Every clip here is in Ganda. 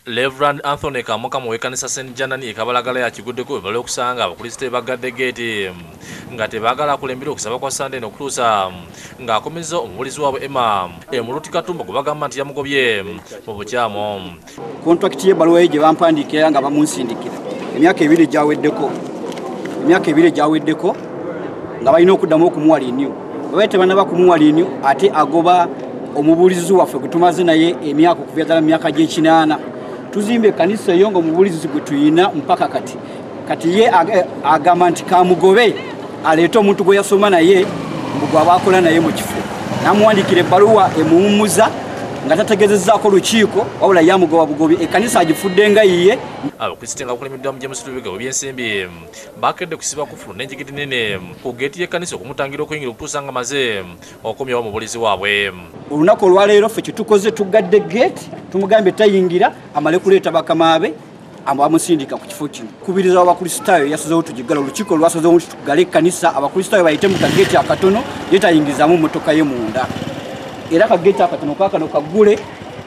Reverend Anthony Kamoka mu w'ekkanisa St. Janani ekabalagala yakiguddeko bali okusanga abakristaayo bagadde geeti nga tebaagala kulembera okusaba kwa Sunday n'okutuusa ng'akomeza omubulizi waabwe Emma Muluti Katumba gwe bagamba nti yamugobye mu bukyamu. Kontrakiti y'ebbaluwa ye gye bampandiikira nga bamunsindikira emyaka ebiri gyaweddeko nga balina okuddamu okumuwa linyu. Bwe tebanaba kumuwa linyu ate agoba omubulizi waffe gwe tumaze naye emyaka okuva ddala mu myaka gy'ekinaana. Tuzimbe kanisa eyo ng'omubulizi gwe tuyina mpaka kati ye agamba nti kamugobe aleete omuntu gwe yasoma naye mbugwe abaakola naye mu kifo namuwandikira ebbaluwa emuwummuza nga tategezezzaako lukiiko wabula yamugoba bugobi ekkanisa agifudde nga yiye. Abakristaayo nga bakulembedwa mu James Lubega w'ebyensimbi bakedde kusiba kufulu n'enjigiri nene ku geeti y'ekkanisa okumutangira okuyingira okutuusa nga maze okomyawo omubulizi waabwe. Olunaku olwaleero ffe kyetukoze tugadde geeti tumugambye tayingira amale kuleeta bakama be amusindika ku kifo kino. Kubiriza abakristaayo yasazeewo tugigala olukiiko lwasazeewo nti tugale ekkanisa abakristaayo bayite mu kageeti akatono ye tayingizaamu mmotoka ye munda. Era kageeti akatono kaakano kaggule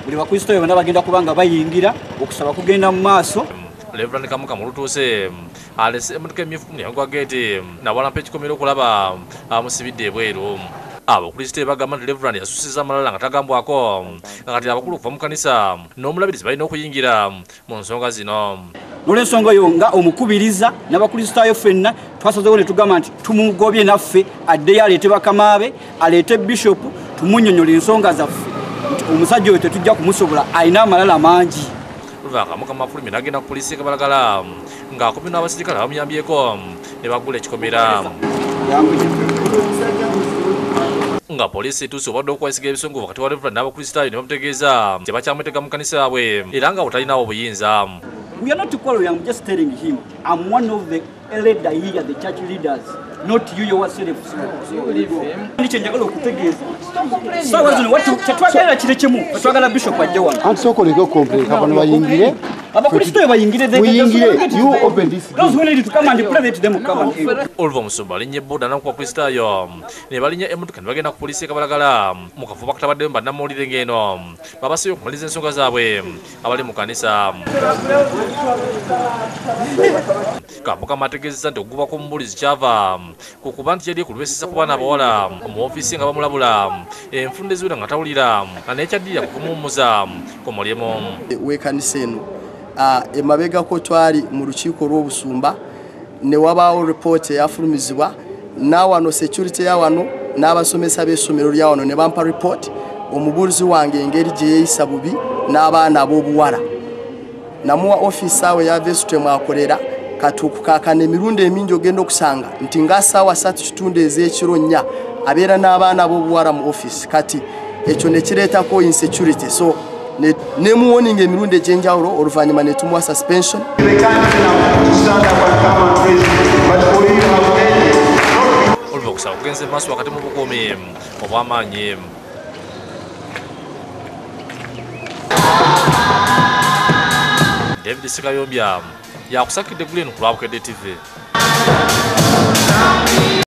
buli bakristaayo bonna bagenda kubanga bayingira okusaba kugenda mu maaso. Reverend Kamuka Mulutuuse alese emmotoka emyufu ku mulyango gwa geeti nawalampa ekikomera okulaba amusibidde ebweru. Abakristaayo bagamba nti Reverend yasusiza amalala nga tagambwako nga kati abakulu okuva mu kanisa n'omulabirizi balina okuyingira mu nsonga zino. N'olw'ensonga eyo nga omukubiriza n'abakristaayo ffenna twasazeewo ne tugamba nti tumugobye naffe addeyo aleete bakama be aleete bishopu tumunnyonnyola ensonga zaffe nti omusajja oyo tetujja kumusobola alina amalala mangi. Kamuka mafulumye n'agenda ku poliisi ekabalagala ng'akumye n'abasirikale abamuyambyeko ne baggula ekikomera. Nga poliisi etuuse obadde okwesiga ebisongo wakati wa Reverend n'abakristaayo ne bamutegeeza nti bakyamwetega mu kanisa yaabwe era nga butalinawo obuyinza. We are not quarreling, I'm just telling him I'm one of the elder here, the church leaders, not you yourself. Nichenjagala okutegeeza. Sawa zino watu tetwagala kire kimu, tetwagala bishop ajja wano. Ansokoleko complain kabano bayingire. Abakristaayo bayingire you open this. Those who need to come and pray that them come and Oliver Musumba alinnya boda n'akuba Kristaayo ne balinnya emmotoka ne bagenda ku poliisi ekabalagala mu kafuba katabadde bannamawulire ng'eno babasabye okumaliza ensonga zaabwe abali mu kanisa. Kamuka ategeezezza nti okuguba kw'omubulizi kyava ku kuba nti yali ekulubeseza ku baana abawala mu ofiisi nga bamulabula enfunda eziwera nga tawulira nga n'ekyaddirira ku kumuwummuza ku mulimu w'ekkanisa eno. Emabegako twali mu lukiiko lw'obusumba ne wabaawo ripooti eyafulumizibwa n'awano security yawano n'abasomesa b'essomero lyawano ne bampa ripooti omubulizi wange engeri gye yeeyisa bubi n'abaana ab'obuwala. Namuwa ofiisi awe ya Vesute mwakolera katuukukakana emirundi emingi ogenda okusanga nti nga ssaawa 3:30 ez'ekiro nnya abeera n'abaana ab'obuwala mu ofiisi kati ekyo ne kireetako insecurity so ne muwoninga emirundi egy'enjawulo oluvannyuma ne tumuwa suspension. Oliva okusaba kugenze mu maaso wakati mu bukuumi obw'amaanyi. David Sikayombya yakusakidde Glen ku Lwabukedde TV.